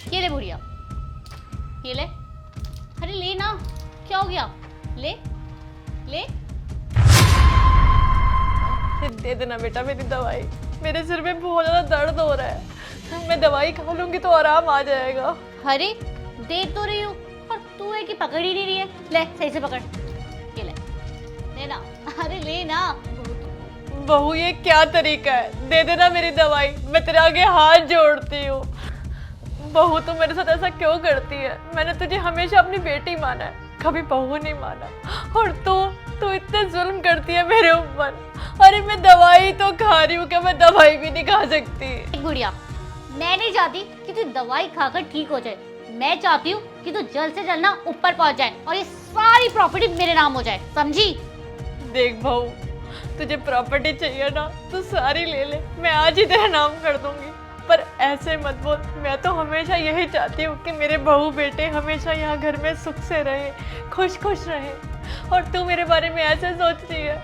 ये ले बुढ़िया, ये ले। अरे ले ना, क्या हो गया? ले ले। दे देना बेटा मेरी दवाई, मेरे सिर में बहुत ज्यादा दर्द हो रहा है, मैं दवाई खा लूंगी तो आराम आ जाएगा। अरे दे तो रही हूँ और तू है कि पकड़ ही नहीं रही है। ले सही से पकड़, ये ले, ले ना। अरे ले ना। बहू ये क्या तरीका है, दे देना मेरी दवाई, मैं तेरे आगे हाथ जोड़ती हूँ। बहू तू मेरे साथ ऐसा क्यों करती है? मैंने तुझे हमेशा अपनी बेटी माना है, कभी बहू नहीं माना। और तू इतने जुल्म करती है मेरे ऊपर। अरे मैं दवाई तो खा रही हूँ, क्या मैं दवाई भी नहीं खा सकती? गुड़िया, मैं नहीं चाहती कि तू दवाई खाकर ठीक हो जाए, मैं चाहती हूँ कि तू जल्द से जल्द ना ऊपर पहुँच जाए और ये सारी प्रॉपर्टी मेरे नाम हो जाए, समझी? देख बहू, तुझे प्रॉपर्टी चाहिए ना तो सारी ले ले, मैं आज ही तेरा नाम कर दूंगी। पर ऐसे मत बोल, मैं तो हमेशा यही चाहती हूँ कि मेरे बहू बेटे हमेशा यहाँ घर में सुख से रहे, खुश खुश रहे, और तू मेरे बारे में ऐसे सोचती है।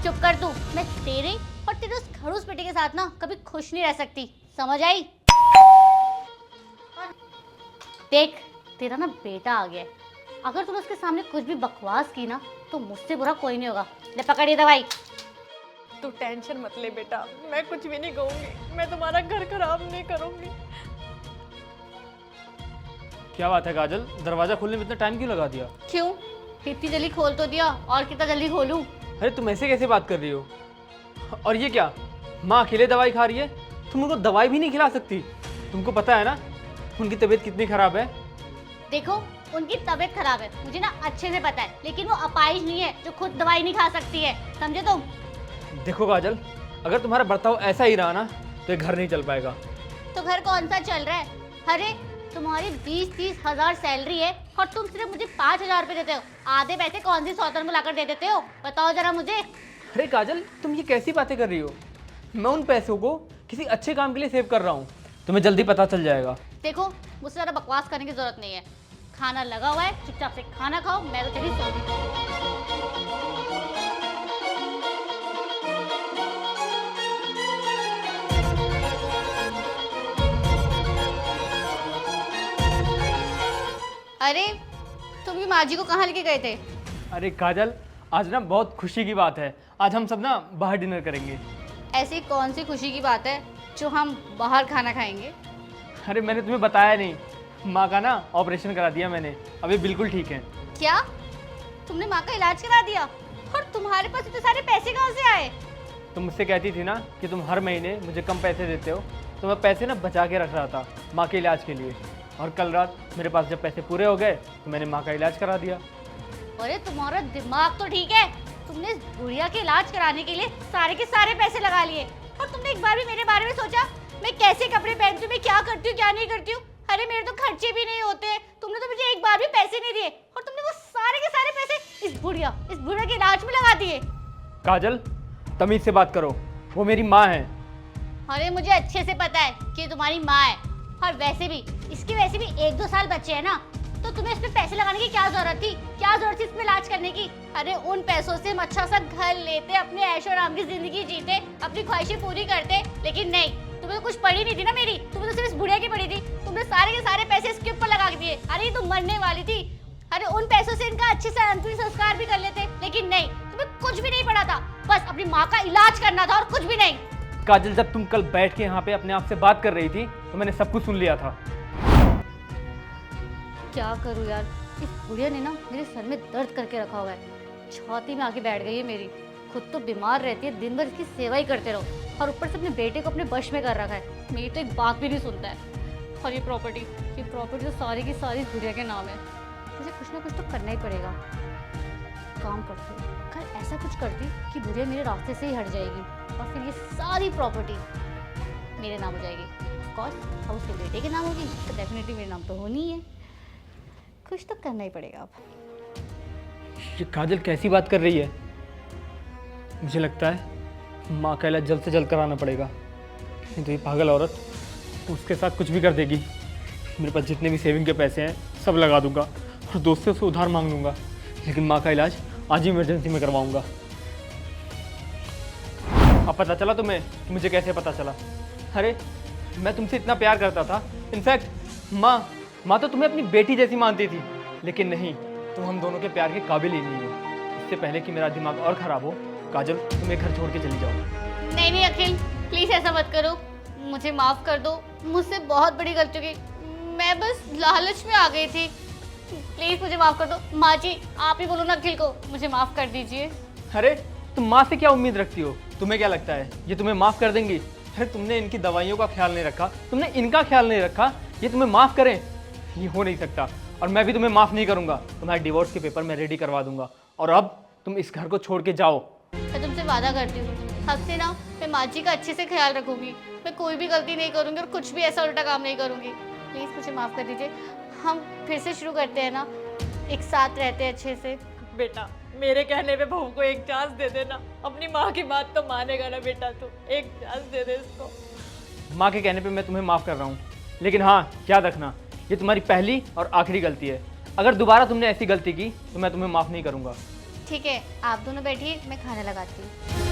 चुप कर तू, मैं तेरे और तेरे उस खड़ूस बेटे के साथ ना कभी खुश नहीं रह सकती, समझ आई? देख, तेरा ना बेटा आ गया है, अगर तूने उसके सामने कुछ भी बकवास की ना तो मुझसे बुरा कोई नहीं होगा। ले पकड़ ये दवाई। तू टेंशन मत ले बेटा, मैं कुछ भी नहीं कहूँगी, मैं तुम्हारा घर खराब नहीं करूँगी। क्या बात है काजल, दरवाजा खोलने में इतना टाइम क्यों लगा दिया? क्यों? इतनी जल्दी खोल तो दिया, और कितना जल्दी खोलूं? अरे तुम ऐसे कैसे बात कर रही हो? और ये क्या, माँ अकेले दवाई खा रही है, तुम उनको दवाई भी नहीं खिला सकती? तुमको पता है ना उनकी तबीयत कितनी खराब है? देखो, उनकी तबीयत खराब है, मुझे ना अच्छे से पता है, लेकिन वो अपाहिज नहीं है जो खुद दवाई नहीं खा सकती है, समझे तुम? देखो काजल, अगर तुम्हारा बर्ताव ऐसा ही रहा ना तो ये घर नहीं चल पाएगा। तो घर कौन सा चल रहा है? अरे तुम्हारी 20-30 हजार सैलरी है और तुम सिर्फ मुझे 5,000 रुपए देते हो, आधे पैसे कौन सी सौतन में लाकर दे देते हो? बताओ जरा मुझे। अरे काजल, तुम ये कैसी बातें कर रही हो? मैं उन पैसों को किसी अच्छे काम के लिए सेव कर रहा हूँ, तुम्हें जल्दी पता चल जाएगा। देखो, मुझसे ज़्यादा बकवास करने की जरूरत नहीं है, खाना लगा हुआ है, चुपचाप से खाना खाओ, मैं तो चली सो रही। अरे तुम ये माँ जी को कहाँ लेके गए थे? अरे काजल, आज ना बहुत खुशी की बात है, आज हम सब ना बाहर डिनर करेंगे। ऐसी कौन सी खुशी की बात है जो हम बाहर खाना खाएंगे? अरे मैंने तुम्हें बताया नहीं, माँ का ना ऑपरेशन करा दिया मैंने, अभी बिल्कुल ठीक है। क्या? तुमने माँ का इलाज करा दिया? और तुम्हारे पास इतने सारे पैसे कहाँ से आए? तुम मुझसे कहती थी ना कि तुम हर महीने मुझे कम पैसे देते हो, तो मैं पैसे ना बचा के रख रहा था माँ के इलाज के लिए, और कल रात मेरे पास जब पैसे पूरे हो गए तो मैंने माँ का इलाज करा दिया। अरे तुम्हारा दिमाग तो ठीक है, तुमने इस बुढ़िया के इलाज कराने के लिए सारे के सारे पैसे लगा लिए, और तुमने एक बार भी मेरे बारे में सोचा मैं कैसे कपड़े पहनती हूँ, मैं क्या करती हूँ क्या नहीं करती हूँ? अरे मेरे तो खर्चे भी नहीं होते, तुमने तो मुझे एक बार भी पैसे नहीं दिए, और तुमने वो सारे के सारे पैसे इस बुढ़िया के इलाज में लगा दिए। काजल, तमीज से बात करो, वो मेरी माँ है। अरे मुझे अच्छे से पता है कि तुम्हारी माँ है, और वैसे भी इसके वैसे भी 1-2 साल बचे हैं ना, तो तुम्हें इसमें पैसे लगाने की क्या जरूरत थी? क्या जरूरत थी इसमें इलाज करने की? अरे उन पैसों से हम अच्छा सा घर लेते, अपने ऐशो आराम की जिंदगी जीते, अपनी ख्वाहिशें पूरी करते, लेकिन नहीं, तुम्हें तो कुछ पड़ी नहीं थी ना मेरी, तुम्हें तो सिर्फ इस बुढ़िया की पड़ी थी, तुमने सारे के सारे पैसे इसके ऊपर लगा दिए। अरे तुम मरने वाली थी, अरे उन पैसों से इनका अच्छे से अंतिम संस्कार भी कर लेते, लेकिन नहीं, तुम्हें कुछ भी नहीं पड़ा था, बस अपनी माँ का इलाज करना था और कुछ भी नहीं। काजल, जब तुम कल बैठ के यहाँ पे अपने आप से बात कर रही थी तो मैंने सब कुछ सुन लिया था। क्या करूँ यार, इस बुढ़िया ने ना मेरे सर में दर्द करके रखा हुआ है, छाती में आके बैठ गई है मेरी, खुद तो बीमार रहती है, दिन भर इसकी सेवा ही करते रहो, और ऊपर से अपने बेटे को अपने वश में कर रखा है, मेरी तो एक बात भी नहीं सुनता है। और ये प्रॉपर्टी तो सारी की सारी इस बुढ़िया के नाम है, मुझे कुछ ना कुछ तो करना ही पड़ेगा। काम करती हूँ, कल ऐसा कुछ करती कि बुढ़िया मेरे रास्ते से ही हट जाएगी, और फिर ये सारी प्रॉपर्टी मेरे नाम हो जाएगी। ऑफ कोर्स अब उसके बेटे के नाम होगी तो डेफिनेटली मेरे नाम तो होनी ही है, कुछ तो करना ही पड़ेगा अब। ये काजल कैसी बात कर रही है? मुझे लगता है माँ का इलाज जल्द से जल्द कराना पड़ेगा, नहीं तो ये पागल औरत उसके साथ कुछ भी कर देगी। मेरे पास जितने भी सेविंग के पैसे हैं सब लगा दूंगा और दोस्तों से उधार मांग लूँगा, लेकिन माँ का इलाज आज ही इमरजेंसी में करवाऊँगा। अब पता चला तुम्हें? मुझे कैसे पता चला? अरे मैं तुमसे इतना प्यार करता था इनफैक्ट माँ तो तुम्हें अपनी बेटी जैसी मानती थी, लेकिन नहीं, तुम हम दोनों के प्यार के काबिल ही नहीं हो। इससे पहले कि मेरा दिमाग और खराब हो, काजल तुम ये घर छोड़ के चली जाओ। नहीं नहीं अखिल, प्लीज़ ऐसा मत करो, मुझे माफ़ कर दो, मुझसे बहुत बड़ी गलती हुई, मैं बस लालच में आ गई थी, प्लीज़ मुझे माफ़ कर दो। माँ जी आप ही बोलो ना अखिल को, मुझे माफ़ कर दीजिए। अरे तुम माँ से क्या उम्मीद रखती हो? तुम्हें क्या लगता है ये तुम्हें माफ़ कर देंगी? अरे तुमने इनकी दवाइयों का ख्याल नहीं रखा, तुमने इनका ख्याल नहीं रखा, ये तुम्हें माफ़ करें? ये हो नहीं सकता, और मैं भी तुम्हें माफ़ नहीं करूँगा। तुम्हारे डिवोर्स के पेपर मैं रेडी करवा दूंगा, और अब तुम इस घर को छोड़ के जाओ। मैं तुमसे वादा करती हूँ, अब से ना मैं माँ जी का अच्छे से ख्याल रखूंगी, मैं कोई भी गलती नहीं करूँगी और कुछ भी ऐसा उल्टा काम नहीं करूँगी। प्लीज़ मुझे माफ़ कर दीजिए, हम फिर से शुरू करते हैं ना, एक साथ रहते हैं अच्छे से। बेटा मेरे कहने पे बहू को एक चांस दे देना, अपनी माँ की बात तो मानेगा ना बेटा, तू एक चांस दे दे इसको। माँ के कहने पे मैं तुम्हें माफ़ कर रहा हूँ, लेकिन हाँ याद रखना, ये तुम्हारी पहली और आखिरी गलती है। अगर दोबारा तुमने ऐसी गलती की तो मैं तुम्हें माफ़ नहीं करूँगा। ठीक है, आप दोनों बैठिए, मैं खाना लगाती हूँ।